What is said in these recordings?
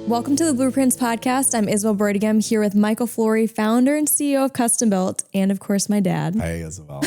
Welcome to the Blueprints Podcast. I'm Isabelle Brodigham here with Michael Flory, founder and CEO of Custom Built, and of course, my dad. Hey, Isabelle.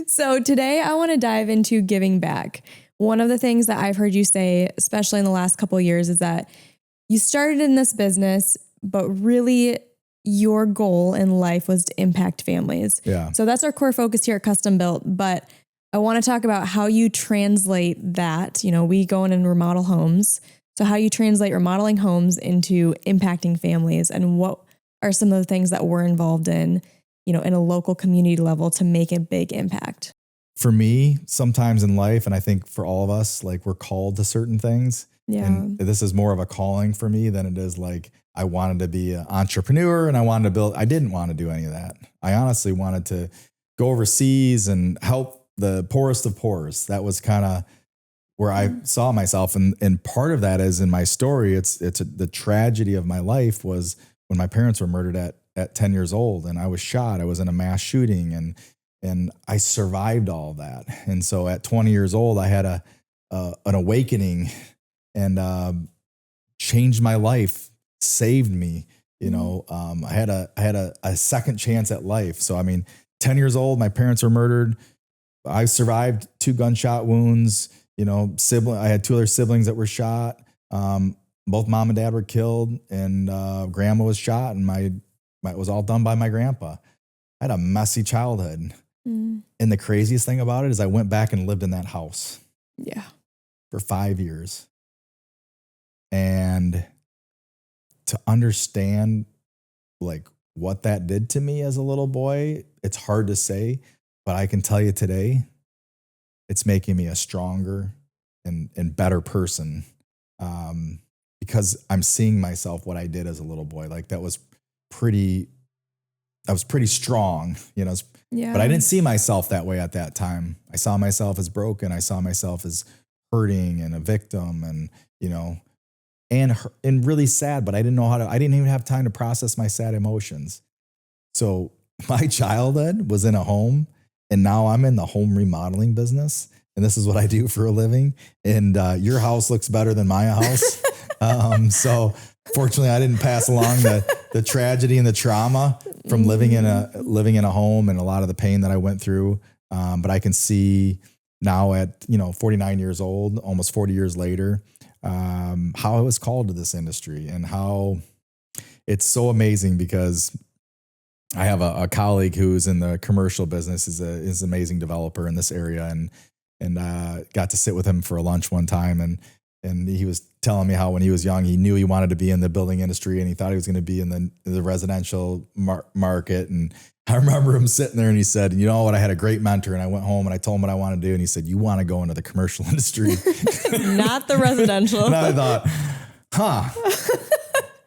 So today I want to dive into giving back. One of the things that I've heard you say, especially in the last couple of years, is that you started in this business, but really your goal in life was to impact families. Yeah. So that's our core focus here at Custom Built. But I want to talk about how you translate that. You know, we go in and remodel homes. So how you translate remodeling homes into impacting families, and what are some of the things that we're involved in, you know, in a local community level to make a big impact. For me, sometimes in life, and I think for all of us, like we're called to certain things. Yeah. And this is more of a calling for me than it is like I wanted to be an entrepreneur and I wanted to build. I didn't want to do any of that. I honestly wanted to go overseas and help the poorest of poorest. That was kind of where I saw myself. And part of that is in my story, the tragedy of my life was when my parents were murdered at 10 years old and I was shot. I was in a mass shooting and I survived all that. And so at 20 years old, I had an awakening and changed my life, saved me. You know, I had a second chance at life. So, I mean, 10 years old, my parents were murdered. I survived 2 gunshot wounds. You know, I had 2 other siblings that were shot. Both mom and dad were killed, and grandma was shot, and it was all done by my grandpa. I had a messy childhood. And the craziest thing about it is I went back and lived in that house. Yeah. For 5 years. And to understand like what that did to me as a little boy, it's hard to say, but I can tell you today, it's making me a stronger and better person because I'm seeing myself what I did as a little boy. Like I was pretty strong, you know, but I didn't see myself that way at that time. I saw myself as broken. I saw myself as hurting and a victim and, you know, and really sad, but I didn't even have time to process my sad emotions. So my childhood was in a home. And now I'm in the home remodeling business, and this is what I do for a living. And your house looks better than my house. So fortunately, I didn't pass along the tragedy and the trauma from living in a home and a lot of the pain that I went through. But I can see now at 49 years old, almost 40 years later, how I was called to this industry and how it's so amazing because I have a colleague who's in the commercial business, is an amazing developer in this area, and got to sit with him for a lunch one time, and he was telling me how when he was young, he knew he wanted to be in the building industry, and he thought he was going to be in the residential market. And I remember him sitting there, and he said, "You know what? I had a great mentor, and I went home and I told him what I wanted to do, and he said, 'You want to go into the commercial industry, Not the residential.'" And I thought,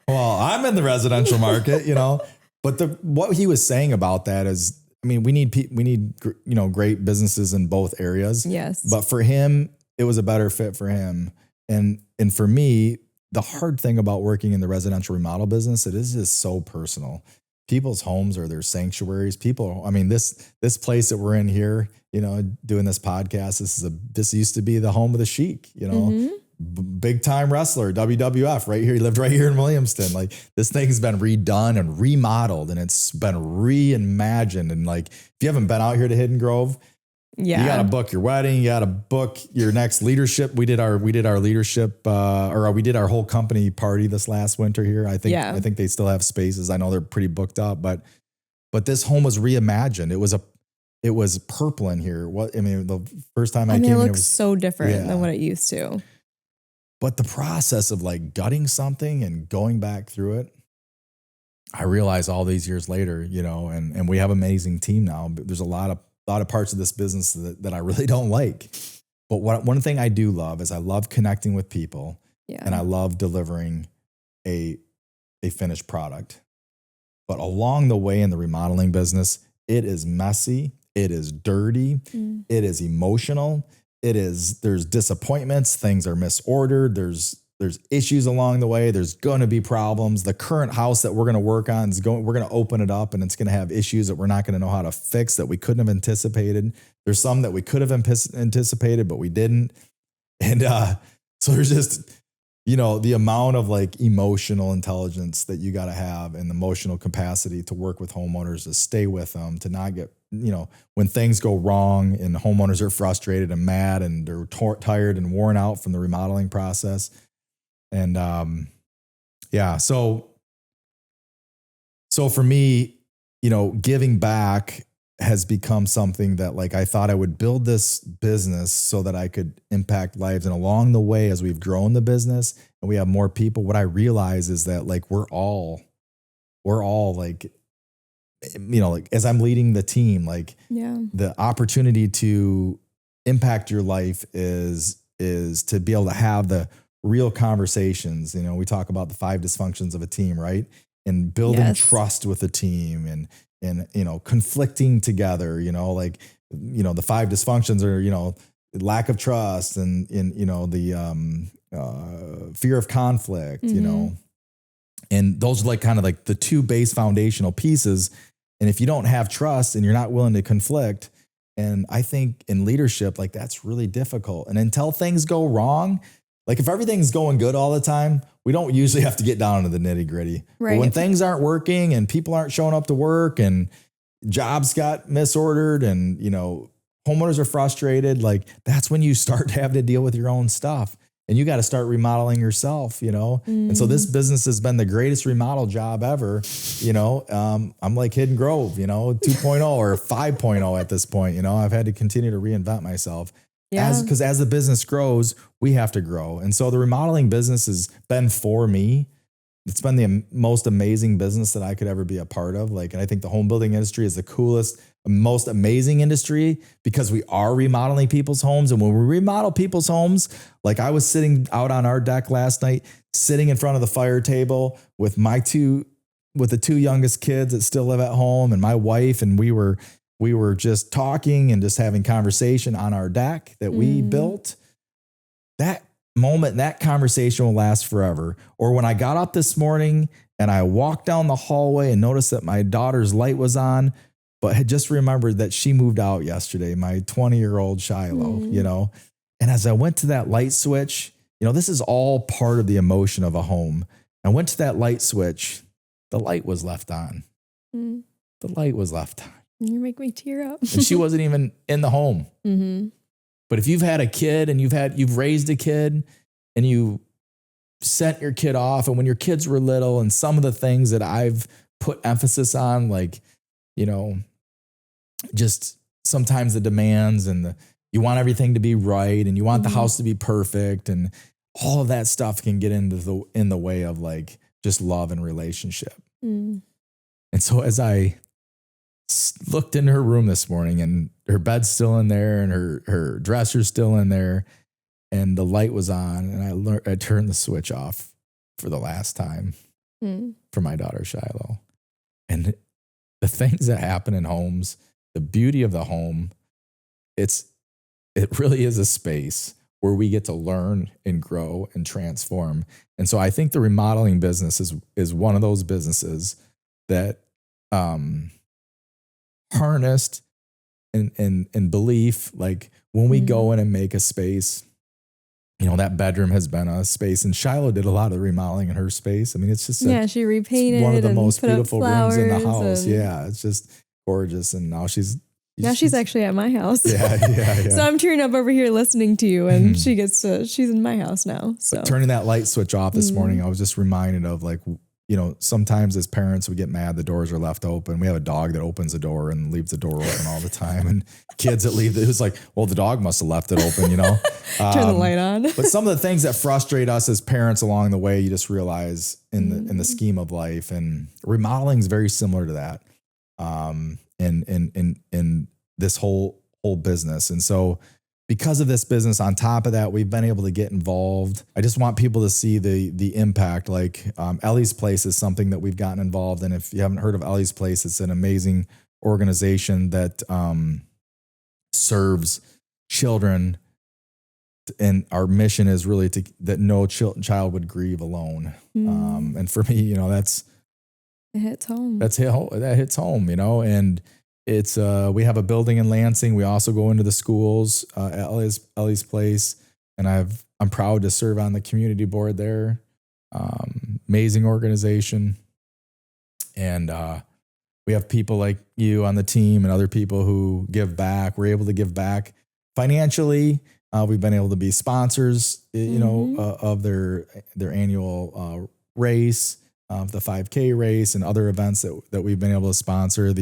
well, I'm in the residential market, you know. But what he was saying about that is, I mean, we need great businesses in both areas. Yes. But for him, it was a better fit for him. And for me, the hard thing about working in the residential remodel business, it is just so personal. People's homes are their sanctuaries. This place that we're in here, you know, doing this podcast, this used to be the home of the Sheik, you know. Big time wrestler, WWF, right here. He lived right here in Williamston. Like this thing's been redone and remodeled, and it's been reimagined. And like, if you haven't been out here to Hidden Grove, you got to book your wedding. You got to book your next leadership. We did our leadership, we did our whole company party this last winter here. I think they still have spaces. I know they're pretty booked up, but this home was reimagined. It was purple in here. The first time I came, it looks so different than what it used to. But the process of like gutting something and going back through it, I realize all these years later, you know, and we have an amazing team now. But there's a lot of parts of this business that I really don't like. But one thing I do love is I love connecting with people, and I love delivering a finished product. But along the way in the remodeling business, it is messy, it is dirty, it is emotional. There's disappointments, things are misordered, there's issues along the way, there's going to be problems. The current house that we're going to work on we're going to open it up and it's going to have issues that we're not going to know how to fix that we couldn't have anticipated. There's some that we could have anticipated, but we didn't. And so there's just the amount of like emotional intelligence that you got to have and the emotional capacity to work with homeowners, to stay with them, to not get, when things go wrong and homeowners are frustrated and mad and they're tired and worn out from the remodeling process. And, so for me, giving back has become something that like, I thought I would build this business so that I could impact lives. And along the way, as we've grown the business and we have more people, what I realize is that like, we're all like, like as I'm leading the team, like the opportunity to impact your life is to be able to have the real conversations. We talk about the 5 dysfunctions of a team, right? And building trust with a team and conflicting together, the 5 dysfunctions are, lack of trust and the fear of conflict, and those are like kind of like the 2 base foundational pieces. And if you don't have trust and you're not willing to conflict, and I think in leadership, like that's really difficult. And until things go wrong, like if everything's going good all the time, we don't usually have to get down into the nitty gritty. Right. But when things aren't working and people aren't showing up to work and jobs got misordered and, homeowners are frustrated, like that's when you start to have to deal with your own stuff and you got to start remodeling yourself, And so this business has been the greatest remodel job ever. I'm like Hidden Grove, 2.0 or 5.0 at this point, I've had to continue to reinvent myself. Because as the business grows, we have to grow. And so the remodeling business has been for me. It's been the most amazing business that I could ever be a part of. And I think the home building industry is the coolest, most amazing industry because we are remodeling people's homes. And when we remodel people's homes, like I was sitting out on our deck last night, sitting in front of the fire table with the 2 youngest kids that still live at home and my wife, and we were just talking and just having conversation on our deck that we built. That moment, that conversation will last forever. Or when I got up this morning and I walked down the hallway and noticed that my daughter's light was on, but had just remembered that she moved out yesterday, my 20-year-old Shiloh, And as I went to that light switch, this is all part of the emotion of a home. I went to that light switch, the light was left on. The light was left on. You make me tear up. And she wasn't even in the home. Mm-hmm. But if you've had a kid and you've raised a kid and you sent your kid off, and when your kids were little, and some of the things that I've put emphasis on, like, just sometimes the demands and you want everything to be right and you want the house to be perfect, and all of that stuff can get in the way of like just love and relationship. And so as I looked in her room this morning and her bed's still in there and her dresser's still in there and the light was on, and I turned the switch off for the last time for my daughter Shiloh. And the things that happen in homes, the beauty of the home, it really is a space where we get to learn and grow and transform. And so I think the remodeling business is one of those businesses that harnessed and belief, like when we go in and make a space, that bedroom has been a space, and Shiloh did a lot of the remodeling in her space. I mean, it's just she repainted one of the most beautiful rooms in the house. And Yeah, it's just gorgeous. And now she's actually at my house. Yeah. So I'm tearing up over here listening to you, and she's in my house now. So but turning that light switch off this morning, I was just reminded of like, sometimes as parents, we get mad the doors are left open. We have a dog that opens the door and leaves the door open all the time. And kids that leave, it was like, well, the dog must have left it open, Turn the light on. But some of the things that frustrate us as parents along the way, you just realize in the scheme of life, and remodeling is very similar to that. In this whole business. And so because of this business, on top of that, we've been able to get involved. I just want people to see the impact. Like Ellie's Place is something that we've gotten involved in. If you haven't heard of Ellie's Place, it's an amazing organization that serves children. And our mission is really that no child would grieve alone. And for me, it hits home. That hits home, and it's we have a building in Lansing. We also go into the schools at Ellie's Place, and I've I'm proud to serve on the community board there. Amazing organization. And we have people like you on the team and other people who give back. We're able to give back financially. We've been able to be sponsors, of their annual race, the 5K race, and other events that we've been able to sponsor.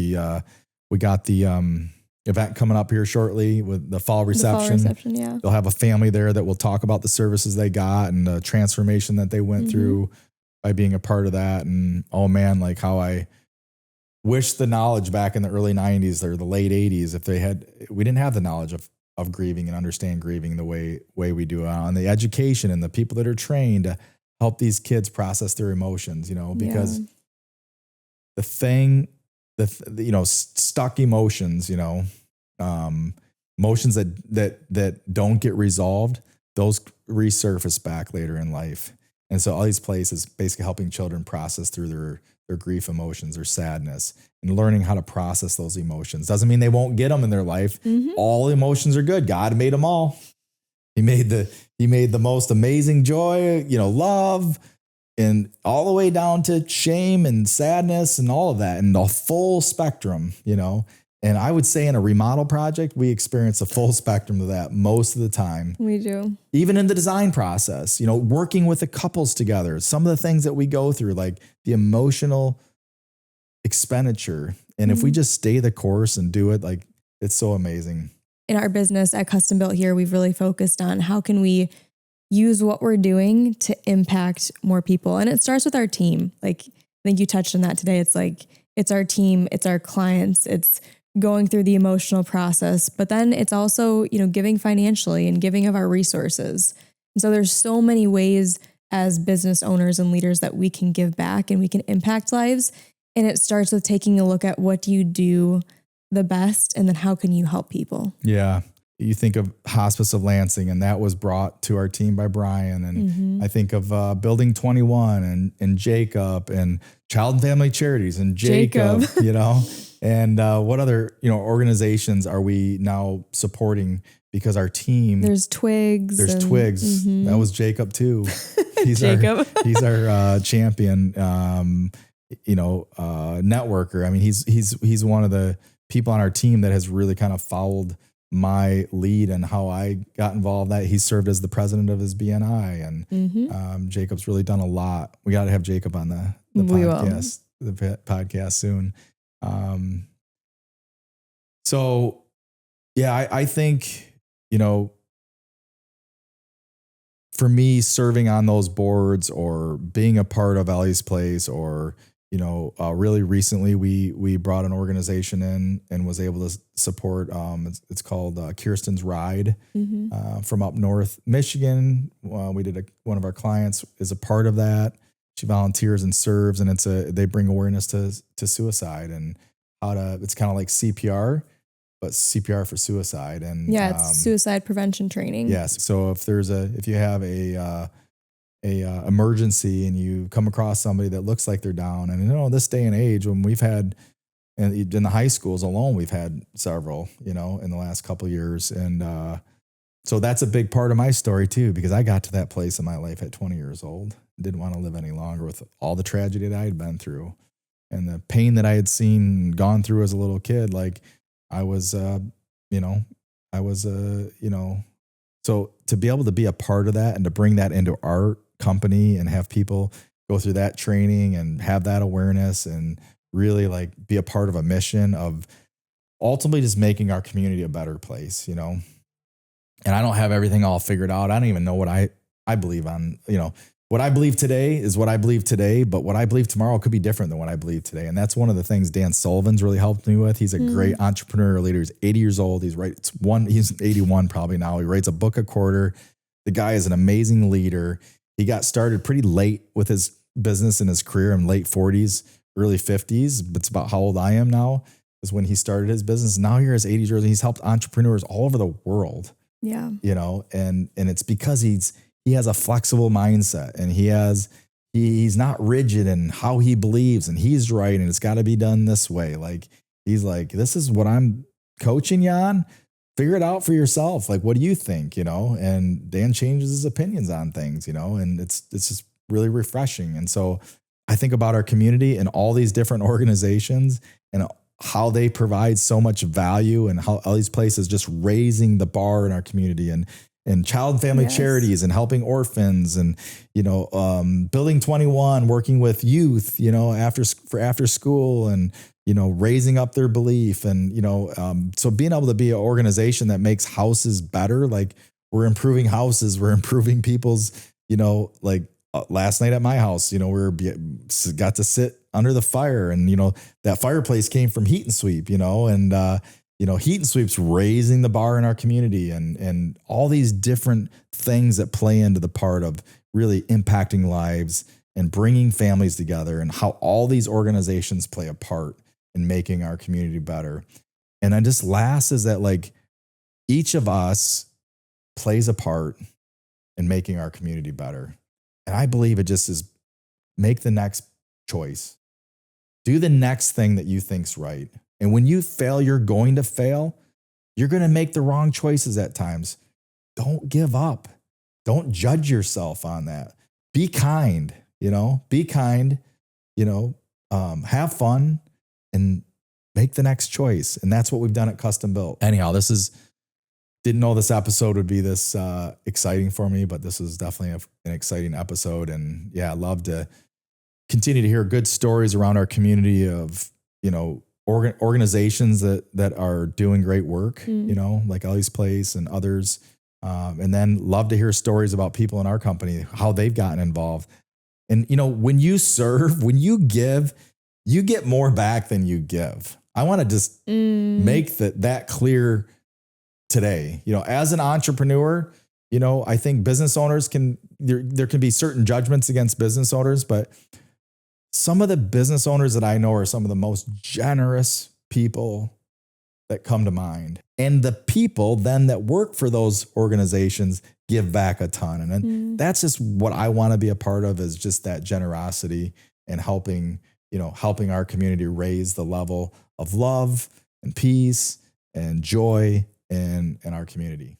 We got the event coming up here shortly with the fall reception. Yeah. They'll have a family there that will talk about the services they got and the transformation that they went through by being a part of that. And oh man, like how I wish the knowledge back in the early 90s or the late 80s, we didn't have the knowledge of grieving and understand grieving the way we do, and the education and the people that are trained to help these kids process their emotions, because stuck emotions, emotions that don't get resolved, those resurface back later in life. And so all these places basically helping children process through their grief emotions or sadness and learning how to process those emotions. Doesn't mean they won't get them in their life. All emotions are good. God made them all. He made the most amazing joy, love, and all the way down to shame and sadness and all of that, and the full spectrum, And I would say in a remodel project, we experience a full spectrum of that most of the time. We do. Even in the design process, working with the couples together, some of the things that we go through, like the emotional expenditure. And if we just stay the course and do it, like, it's so amazing. In our business at Custom Built here, we've really focused on how can we use what we're doing to impact more people. And it starts with our team. Like, I think you touched on that today. It's like, it's our team, it's our clients, it's going through the emotional process, but then it's also, giving financially and giving of our resources. And so there's so many ways as business owners and leaders that we can give back and we can impact lives. And it starts with taking a look at what do you do the best, and then how can you help people? Yeah. You think of Hospice of Lansing, and that was brought to our team by Brian. And I think of Building 21 and Jacob and Child and Family Charities and Jacob. And what other, organizations are we now supporting? Because our team, there's Twigs. That was Jacob too. He's our champion, networker. I mean, he's one of the people on our team that has really kind of followed my lead and how I got involved. That he served as the president of his BNI, and Jacob's really done a lot. We got to have Jacob on the podcast soon. So yeah, I think, for me, serving on those boards or being a part of Ellie's Place, or, really recently we brought an organization in and was able to support, it's called Kirsten's Ride, from up north Michigan. We did one of our clients is a part of that. She volunteers and serves, and they bring awareness to suicide and it's kind of like CPR, but CPR for suicide. And it's suicide prevention training. Yes. So if you have a emergency and you come across somebody that looks like they're down, and this day and age, when we've had, and in the high schools alone, we've had several, in the last couple of years. And so that's a big part of my story too, because I got to that place in my life at 20 years old, didn't want to live any longer with all the tragedy that I had been through and the pain that I had gone through as a little kid. Like so to be able to be a part of that and to bring that into our company and have people go through that training and have that awareness and really like be a part of a mission of ultimately just making our community a better place, And I don't have everything all figured out. I don't even know what I believe on, what I believe today is what I believe today, but what I believe tomorrow could be different than what I believe today. And that's one of the things Dan Sullivan's really helped me with. He's a great entrepreneurial leader. He's 80 years old. He's 81 probably now. He writes a book a quarter. The guy is an amazing leader. He got started pretty late with his business and his career in late 40s, early 50s. But it's about how old I am now is when he started his business. Now here is 80 years old. He's helped entrepreneurs all over the world. Yeah. And it's because he has a flexible mindset, and he's not rigid in how he believes, and he's right. And it's got to be done this way. Like, he's like, this is what I'm coaching you on. figure it out for yourself. Like, what do you think? And Dan changes his opinions on things, and it's just really refreshing. And so I think about our community and all these different organizations and how they provide so much value, and how all these places just raising the bar in our community, and child and family charities, and helping orphans, and, Building 21, working with youth, after school, and, raising up their belief. And, so being able to be an organization that makes houses better, like we're improving houses, we're improving people's, last night at my house, got to sit under the fire, and, that fireplace came from Heat and Sweep, and, Heat and Sweep's raising the bar in our community, and all these different things that play into the part of really impacting lives and bringing families together, and how all these organizations play a part in making our community better. And then just last is that, like, each of us plays a part in making our community better. And I believe it just is, make the next choice. Do the next thing that you think's right. And when you fail, you're going to fail. You're going to make the wrong choices at times. Don't give up. Don't judge yourself on that. Be kind, be kind, have fun, and make the next choice. And that's what we've done at Custom Built. Anyhow, didn't know this episode would be this exciting for me, but this is definitely an exciting episode. And yeah, I love to continue to hear good stories around our community of, organizations that are doing great work, like Ellie's Place and others. And then love to hear stories about people in our company, how they've gotten involved. And, when you serve, when you give, you get more back than you give. I want to just make that clear today. As an entrepreneur, I think business owners there can be certain judgments against business owners, but some of the business owners that I know are some of the most generous people that come to mind. And the people then that work for those organizations give back a ton. And then that's just what I want to be a part of, is just that generosity and helping our community raise the level of love and peace and joy in our community.